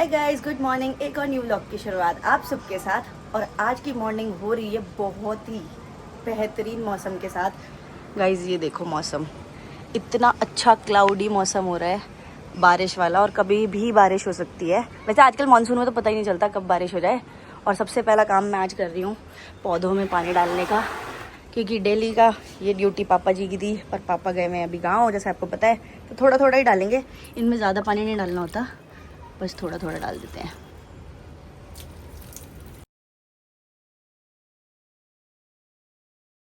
Hi guys, good morning. एक और new vlog की शुरुआत आप सबके साथ। और आज की मॉर्निंग हो रही है बहुत ही बेहतरीन मौसम के साथ। गाइस ये देखो मौसम, इतना अच्छा क्लाउडी मौसम हो रहा है, बारिश वाला, और कभी भी बारिश हो सकती है। वैसे आजकल मानसून में तो पता ही नहीं चलता कब बारिश हो जाए। और सबसे पहला काम मैं आज कर रही हूँ पौधों में पानी डालने का, क्योंकि डेली का ये ड्यूटी पापा जी की थी, पर पापा गए हैं अभी गाँव, जैसे आपको पता है, तो थोड़ा थोड़ा ही डालेंगे। इनमें ज़्यादा पानी नहीं डालना होता, बस थोड़ा थोड़ा डाल देते हैं।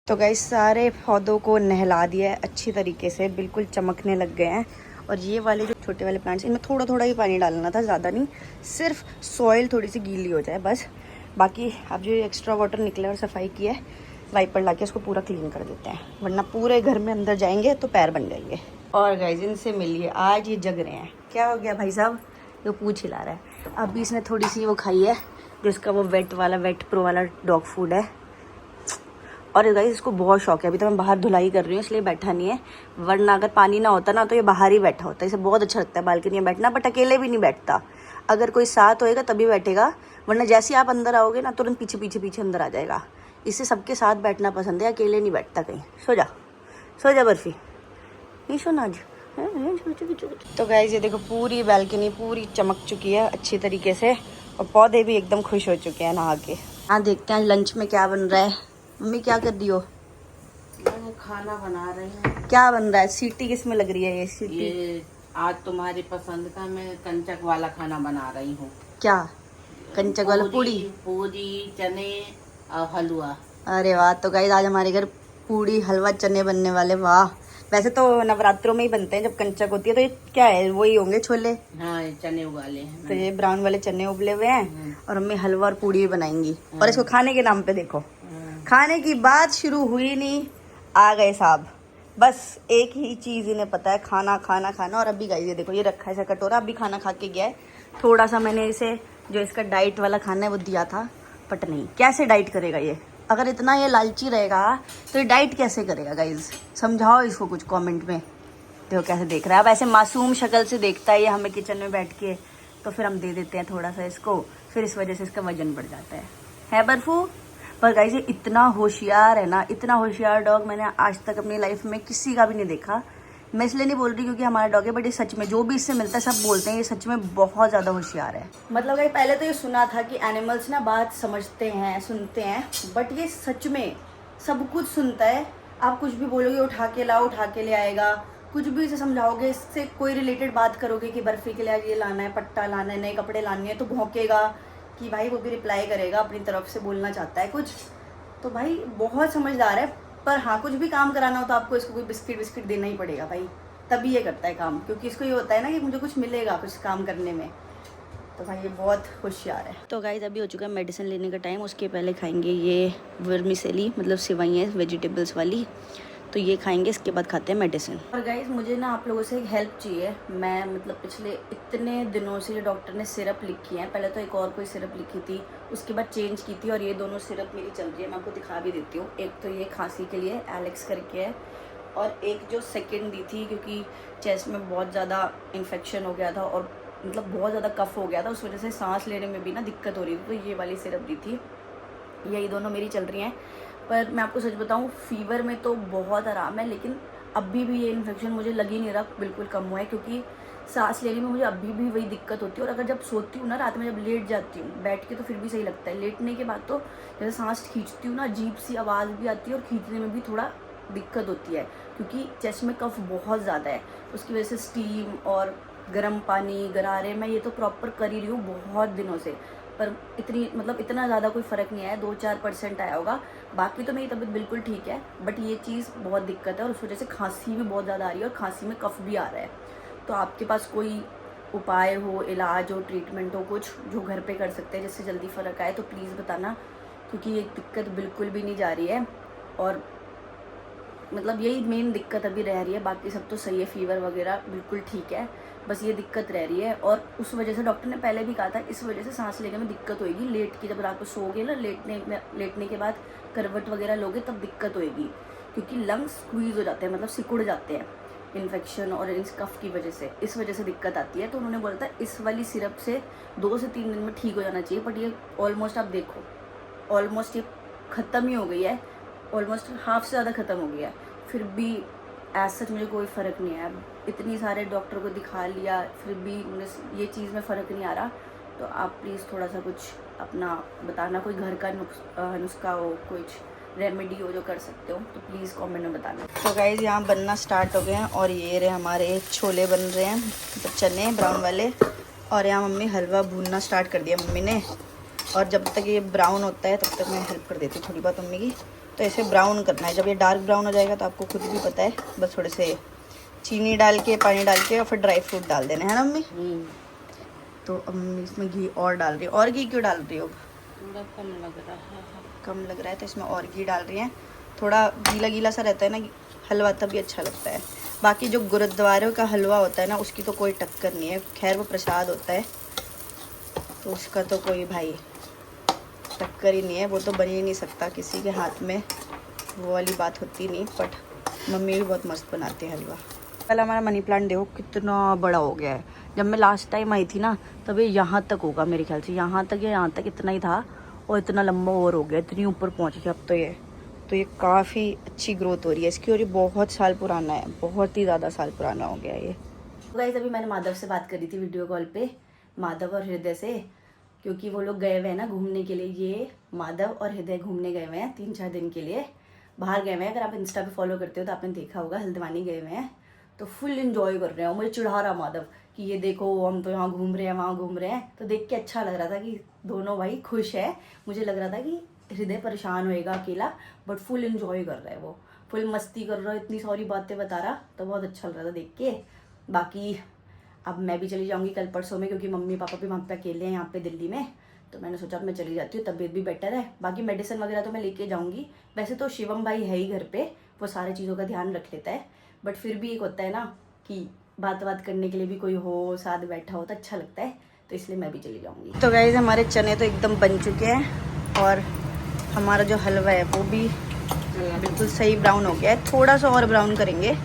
तो गाइस सारे पौधों को नहला दिया है अच्छी तरीके से, बिल्कुल चमकने लग गए हैं। और ये वाले जो छोटे वाले प्लांट्स, इनमें थोड़ा थोड़ा ही पानी डालना था, ज़्यादा नहीं, सिर्फ सॉइल थोड़ी सी गीली हो जाए बस। बाकी अब जो एक्स्ट्रा वाटर निकला और सफाई की है, वाइपर ला के उसको पूरा क्लीन कर देते हैं, वरना पूरे घर में अंदर जाएंगे तो पैर बन जाएंगे। और गाइस इनसे मिलिए, आज ये जग रहे हैं। क्या हो गया भाई साहब? ये पूछ हिला रहा है। अभी इसने थोड़ी सी वो खाई है, जिसका वो वेट प्रो वाला डॉग फूड है। और गाइस इसको बहुत शौक है। अभी तो मैं बाहर धुलाई कर रही हूँ इसलिए बैठा नहीं है, वरना अगर पानी ना होता ना तो ये बाहर ही बैठा होता है। इसे बहुत अच्छा लगता है बालकनी में बैठना, बट अकेले भी नहीं बैठता। अगर कोई साथ होएगा तभी बैठेगा, वरना जैसे आप अंदर आओगे ना तुरंत पीछे पीछे पीछे अंदर आ जाएगा। इसे सबके साथ बैठना पसंद है, अकेले नहीं बैठता कहीं। सो जा बर्फी, नहीं सोना आज। तो गाइस ये देखो पूरी बालकनी पूरी चमक चुकी है अच्छी तरीके से, और पौधे भी एकदम खुश हो चुके हैं नहा के। हाँ देखते हैं लंच में क्या बन रहा है। मम्मी क्या कर रही हो? खाना बना रही हूँ। क्या बन रहा है? सीटी किस में लग रही है ये सीटी? ये आज तुम्हारी पसंद का मैं कंचक वाला खाना बना रही हूँ। क्या? कंचक वाला पूड़ी? पूरी चने और हलवा। अरे वाह! तो गाइस आज हमारे घर पूड़ी हलवा चने बनने वाले। वाह! वैसे तो नवरात्रों में ही बनते हैं जब कंचक होती है। तो ये क्या है, वही होंगे छोले? हाँ ये चने उबाले हैं। तो ये ब्राउन वाले चने उबले हुए हैं, और मम्मी हलवा और पूड़ी भी बनाएंगी। और इसको खाने के नाम पे देखो, खाने की बात शुरू हुई नहीं, आ गए साहब। बस एक ही चीज़ इन्हें पता है, खाना खाना खाना। और अभी गाइस ये देखो, ये रखा है ऐसा कटोरा, अभी खाना खा के गया है। थोड़ा सा मैंने इसे जो इसका डाइट वाला खाना है वो दिया था, बट नहीं, कैसे डाइट करेगा ये? अगर इतना ये लालची रहेगा तो ये डाइट कैसे करेगा? गाइस समझाओ इसको कुछ कमेंट में। देखो कैसे देख रहा है। अब ऐसे मासूम शक्ल से देखता है ये हमें किचन में बैठ के, तो फिर हम दे देते हैं थोड़ा सा इसको, फिर इस वजह से इसका वजन बढ़ जाता है बर्फू? पर गाइस ये इतना होशियार है ना, इतना होशियार डॉग मैंने आज तक अपनी लाइफ में किसी का भी नहीं देखा। मैं इसलिए नहीं बोल रही क्योंकि हमारा डॉग है, बट ये सच में, जो भी इससे मिलता है सब बोलते हैं ये सच में बहुत ज़्यादा होशियार है। मतलब कि पहले तो ये सुना था कि एनिमल्स ना बात समझते हैं, सुनते हैं, बट ये सच में सब कुछ सुनता है। आप कुछ भी बोलोगे उठा के लाओ, उठा के ले आएगा। कुछ भी इसे समझाओगे, इससे कोई रिलेटेड बात करोगे कि बर्फी के लिए आज ये लाना है, पट्टा लाना है, नए कपड़े लाने हैं, तो भौंकेगा कि भाई, वो भी रिप्लाई करेगा, अपनी तरफ से बोलना चाहता है कुछ। तो भाई बहुत समझदार है। पर हाँ, कुछ भी काम कराना हो तो आपको इसको कोई बिस्किट देना ही पड़ेगा भाई, तभी ये करता है काम, क्योंकि इसको ये होता है ना कि मुझे कुछ मिलेगा कुछ काम करने में। तो भाई ये बहुत होशियार है। तो गाइस अभी हो चुका है मेडिसिन लेने का टाइम। उसके पहले खाएंगे ये वर्मिसेली, मतलब सिवैयाँ वेजिटेबल्स वाली, तो ये खाएंगे, इसके बाद खाते हैं मेडिसिन। और गाइस मुझे ना आप लोगों से एक हेल्प चाहिए। मैं मतलब पिछले इतने दिनों से जो डॉक्टर ने सिरप लिखी है, पहले तो एक और कोई सिरप लिखी थी, उसके बाद चेंज की थी, और ये दोनों सिरप मेरी चल रही है। मैं आपको दिखा भी देती हूँ। एक तो ये खांसी के लिए एलेक्स करके है, और एक जो सेकेंड दी थी क्योंकि चेस्ट में बहुत ज़्यादा इन्फेक्शन हो गया था, और मतलब बहुत ज़्यादा कफ हो गया था, उस वजह से सांस लेने में भी ना दिक्कत हो रही थी, तो ये वाली सिरप दी थी। यही दोनों मेरी चल रही हैं। पर मैं आपको सच बताऊं, फीवर में तो बहुत आराम है, लेकिन अभी भी ये इन्फेक्शन मुझे लग ही नहीं रहा बिल्कुल कम हुआ है, क्योंकि सांस लेने में मुझे अभी भी वही दिक्कत होती है। और अगर जब सोती हूँ ना रात में, जब लेट जाती हूँ बैठ के, तो फिर भी सही लगता है। लेटने के बाद तो जैसे सांस खींचती हूँ ना, अजीब सी आवाज़ भी आती है, और खींचने में भी थोड़ा दिक्कत होती है, क्योंकि चेस्ट में कफ बहुत ज़्यादा है। उसकी वजह से स्टीम और गर्म पानी, गरारे, मैं ये तो प्रॉपर कर ही रही हूँ बहुत दिनों से, पर इतना ज़्यादा कोई फ़र्क नहीं आया, 2-4% आया होगा। बाकी तो मेरी तबीयत बिल्कुल ठीक है, बट ये चीज़ बहुत दिक्कत है, और उस वजह से खांसी भी बहुत ज़्यादा आ रही है, और खांसी में कफ भी आ रहा है। तो आपके पास कोई उपाय हो, इलाज हो, ट्रीटमेंट हो, कुछ जो घर पे कर सकते हैं जिससे जल्दी फ़र्क आए, तो प्लीज़ बताना, क्योंकि ये दिक्कत बिल्कुल भी नहीं जा रही है। और मतलब यही मेन दिक्कत अभी रह रही है, बाकी सब तो सही है, फीवर वगैरह बिल्कुल ठीक है, बस ये दिक्कत रह रही है। और उस वजह से डॉक्टर ने पहले भी कहा था, इस वजह से सांस लेने में दिक्कत होएगी, लेट के जब रात को सोओगे ना, लेटने के बाद करवट वगैरह लोगे तब दिक्कत होएगी, क्योंकि लंग्स स्क्वीज हो जाते हैं, मतलब सिकुड़ जाते हैं। इन्फेक्शन और इस कफ की वजह से, इस वजह से दिक्कत आती है। तो उन्होंने बोला था इस वाली सिरप से 2 से 3 दिन में ठीक हो जाना चाहिए। बट ये ऑलमोस्ट आप देखो, ऑलमोस्ट ये ख़त्म ही हो गई है, ऑलमोस्ट हाफ से ज़्यादा ख़त्म हो गया है। फिर भी ऐसा सच मुझे कोई फ़र्क नहीं है। इतनी सारे डॉक्टर को दिखा लिया, फिर भी मुझे ये चीज़ में फ़र्क नहीं आ रहा। तो आप प्लीज़ थोड़ा सा कुछ अपना बताना, कोई घर का नुस्खा हो, कुछ रेमेडी हो जो कर सकते हो, तो प्लीज़ कमेंट में बताना। तो गाइस यहाँ बनना स्टार्ट हो गए हैं और ये रहे हमारे छोले बन रहे हैं, तो चने ब्राउन वाले। और यहाँ मम्मी हलवा भूनना स्टार्ट कर दिया मम्मी ने। और जब तक ये ब्राउन होता है तब तक मैं हेल्प कर देती हूँ थोड़ी बहुत मम्मी की। तो ऐसे ब्राउन करना है। जब ये डार्क ब्राउन हो जाएगा तो आपको खुद भी पता है, बस थोड़े से चीनी डाल के, पानी डाल के और फिर ड्राई फ्रूट डाल देना है ना मम्मी। तो अब मम्मी इसमें घी और डाल रही है। और घी क्यों डाल रही हो? थोड़ा कम लग रहा है। कम लग रहा है तो इसमें और घी डाल रही हैं। थोड़ा गीला गीला सा रहता है ना हलवा, तभी अच्छा लगता है। बाकी जो गुरुद्वारों का हलवा होता है ना, उसकी तो कोई टक्कर नहीं है। खैर वो प्रसाद होता है तो उसका तो कोई भाई टक्कर ही नहीं है, वो तो बन ही नहीं सकता किसी के हाथ में, वो वाली बात होती नहीं। बट मम्मी भी बहुत मस्त बनाती है हलवा। कल हमारा मनी प्लांट देखो कितना बड़ा हो गया है। जब मैं लास्ट टाइम आई थी ना, तब ये यहाँ तक होगा मेरे ख्याल से, यहाँ तक या यहाँ तक इतना ही था, और इतना लंबा और हो गया, इतनी ऊपर पहुँच गया अब तो ये काफ़ी अच्छी ग्रोथ हो रही है इसकी। और ये बहुत साल पुराना है, बहुत ही ज़्यादा साल पुराना हो गया ये। गाइस अभी मैंने माधव से बात करी थी वीडियो कॉल पे, माधव और हृदय से, क्योंकि वो लोग गए हुए हैं ना घूमने के लिए। ये माधव और हृदय घूमने गए हुए हैं 3-4 दिन के लिए, बाहर गए हुए हैं। अगर आप इंस्टा पे फॉलो करते हो तो आपने देखा होगा, हल्द्वानी गए हुए हैं। तो फुल इंजॉय कर रहे हैं। मुझे चिढ़ा रहा माधव कि ये देखो हम तो यहाँ घूम रहे हैं, वहाँ घूम रहे हैं। तो देख के अच्छा लग रहा था कि दोनों भाई खुश है। मुझे लग रहा था कि हृदय परेशान होएगा अकेला, बट फुल इंजॉय कर रहा है, वो फुल मस्ती कर रहा है, इतनी सारी बातें बता रहा, तो बहुत अच्छा लग रहा था देख के। बाकी अब मैं भी चली जाऊँगी कल परसों में, क्योंकि मम्मी पापा भी वहाँ पे अकेले हैं यहाँ पे दिल्ली में। तो मैंने सोचा अब मैं चली जाती हूँ, तबीयत भी बेटर है। बाकी मेडिसिन वगैरह तो मैं लेके जाऊँगी। वैसे तो शिवम भाई है ही घर पे, वो सारी चीज़ों का ध्यान रख लेता है। बट फिर भी एक होता है ना कि बात करने के लिए भी कोई हो, साथ बैठा हो तो अच्छा लगता है, तो इसलिए मैं भी चली जाऊँगी। तो गाइस हमारे चने तो एकदम बन चुके हैं और हमारा जो हलवा है वो भी बिल्कुल सही ब्राउन हो गया है। थोड़ा सा और ब्राउन करेंगे,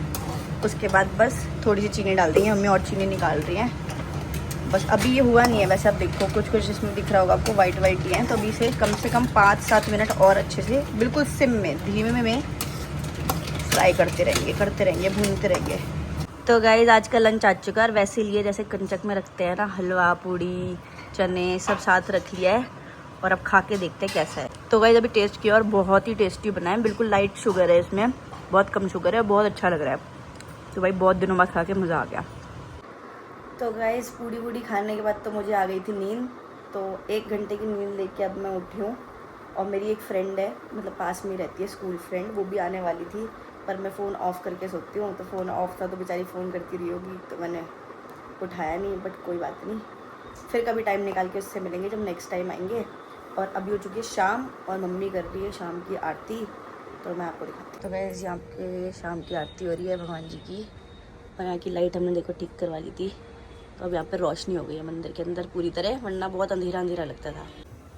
उसके बाद बस थोड़ी सी चीनी डाल देंगे। मम्मी और चीनी निकाल रही हैं बस। अभी ये हुआ नहीं है वैसे, आप देखो कुछ इसमें दिख रहा होगा आपको, वाइट ही है। तो अभी से कम 5-7 मिनट और अच्छे से बिल्कुल सिम में, धीमे में फ्राई करते रहेंगे, भूनते रहेंगे। तो गाइस आज का लंच आ चुका है। और वैसे लिए जैसे कंचक में रखते हैं ना, हलवा पूड़ी चने सब साथ रख लिया है। और अब खा के देखते हैं कैसा है। तो गाइस अभी टेस्ट किया और बहुत ही टेस्टी बना है। बिल्कुल लाइट शुगर है इसमें, बहुत कम शुगर है, बहुत अच्छा लग रहा है। तो भाई बहुत दिनों बाद खा के मज़ा आ गया। तो गाइस पूड़ी खाने के बाद तो मुझे आ गई थी नींद। तो 1 घंटे की नींद लेके अब मैं उठी हूँ। और मेरी एक फ्रेंड है, मतलब पास में रहती है, स्कूल फ्रेंड, वो भी आने वाली थी, पर मैं फ़ोन ऑफ़ करके सोती हूँ। तो फ़ोन ऑफ था तो बेचारी फ़ोन करती रही होगी, तो मैंने उठाया नहीं। बट कोई बात नहीं, फिर कभी टाइम निकाल के उससे मिलेंगे जब नेक्स्ट टाइम आएंगे। और अभी हो चुकी है शाम और मम्मी कर रही है शाम की आरती, तो मैं आपको दिखाती हूँ। तो गाइस यहाँ पे शाम की आरती हो रही है भगवान जी की। और यहाँ की लाइट हमने देखो ठीक करवा ली थी, तो अब यहाँ पे रोशनी हो गई है मंदिर के अंदर पूरी तरह, वरना बहुत अंधेरा लगता था।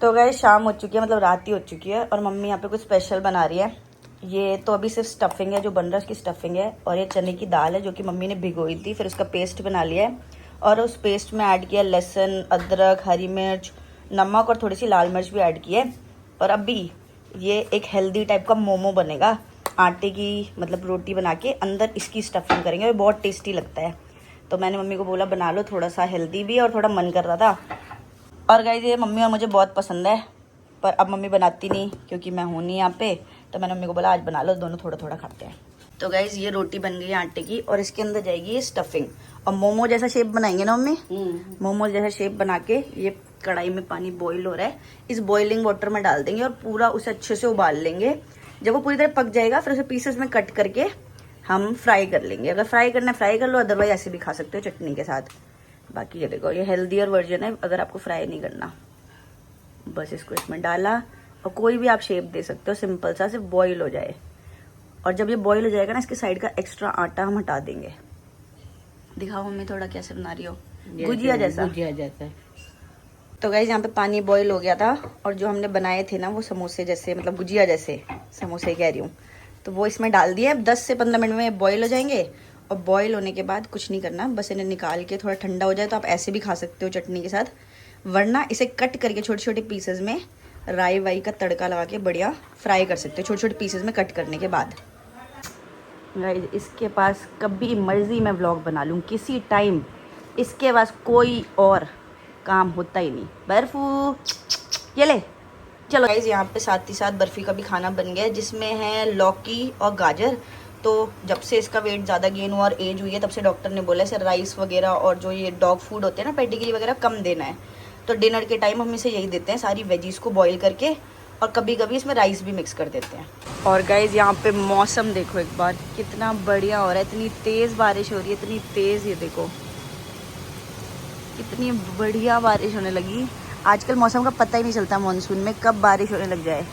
तो गाइस शाम हो चुकी है, मतलब रात ही हो चुकी है। और मम्मी यहाँ पे कुछ स्पेशल बना रही है। ये तो अभी सिर्फ स्टफिंग है जो बन रहा है, उसकी स्टफिंग है। और ये चने की दाल है जो कि मम्मी ने भिगोई थी, फिर उसका पेस्ट बना लिया है। और उस पेस्ट में ऐड किया लहसुन, अदरक, हरी मिर्च, नमक और थोड़ी सी लाल मिर्च भी ऐड की है। और अभी ये एक हेल्दी टाइप का मोमो बनेगा, आटे की मतलब रोटी बना के अंदर इसकी स्टफिंग करेंगे, और बहुत टेस्टी लगता है। तो मैंने मम्मी को बोला बना लो, थोड़ा सा हेल्दी भी और थोड़ा मन कर रहा था। और गाइस ये मम्मी और मुझे बहुत पसंद है, पर अब मम्मी बनाती नहीं क्योंकि मैं हूँ नहीं यहाँ पे। तो मैंने मम्मी को बोला आज बना लो, दोनों थोड़ा थोड़ा खाते हैं। तो गाइस ये रोटी बन गई है आटे की, और इसके अंदर जाएगी ये स्टफिंग। और मोमो जैसा शेप बनाएंगे ना मम्मी, मोमो जैसा शेप बना के ये कढ़ाई में पानी बॉईल हो रहा है, इस बॉइलिंग वाटर में डाल देंगे और पूरा उसे अच्छे से उबाल लेंगे। जब वो पूरी तरह पक जाएगा फिर उसे पीसेस में कट करके हम फ्राई कर लेंगे। अगर फ्राई करना है फ्राई कर लो, अदरवाइज ऐसे भी खा सकते हो चटनी के साथ। बाकी ये देखो ये हेल्दियर वर्जन है, अगर आपको फ्राई नहीं करना। बस इसको इसमें डाला और कोई भी आप शेप दे सकते हो, सिंपल सा, सिर्फ बॉईल हो जाए। और जब ये बॉईल हो जाएगा ना, इसके साइड का एक्स्ट्रा आटा हम हटा देंगे। दिखाओ मम्मी थोड़ा कैसे बना रही हो, गुजिया जैसा। तो गाइस यहाँ पे पानी बॉईल हो गया था, और जो हमने बनाए थे ना वो समोसे जैसे, मतलब गुजिया जैसे, समोसे कह रही हूँ, तो वो इसमें डाल दिए। 10 से 15 मिनट में बॉईल हो जाएंगे और बॉईल होने के बाद कुछ नहीं करना, बस इन्हें निकाल के थोड़ा ठंडा हो जाए तो आप ऐसे भी खा सकते हो चटनी के साथ, वरना इसे कट करके छोटे छोटे पीसेस में राई वाई का तड़का लगा के बढ़िया फ्राई कर सकते हो छोटे छोटे पीसेस में कट करने के बाद। गाइस इसके पास कभी मर्जी मैं व्लॉग बना लूँ किसी टाइम, इसके पास कोई और काम होता ही नहीं। बर्फू ये ले चलो। गाइस यहाँ पे साथ ही साथ बर्फ़ी का भी खाना बन गया जिसमें है लौकी और गाजर। तो जब से इसका वेट ज़्यादा गेन हुआ और एज हुई है तब से डॉक्टर ने बोला है राइस वगैरह और जो ये डॉग फूड होते हैं ना पेडिग्री वगैरह कम देना है। तो डिनर के टाइम हम इसे यही देते हैं, सारी वेजीज को बॉईल करके, और कभी कभी इसमें राइस भी मिक्स कर देते हैं। और गाइस यहाँ पे मौसम देखो एक बार कितना बढ़िया हो रहा है, इतनी तेज़ बारिश हो रही है, इतनी तेज़, ये देखो कितनी बढ़िया बारिश होने लगी। आजकल मौसम का पता ही नहीं चलता मानसून में कब बारिश होने लग जाए।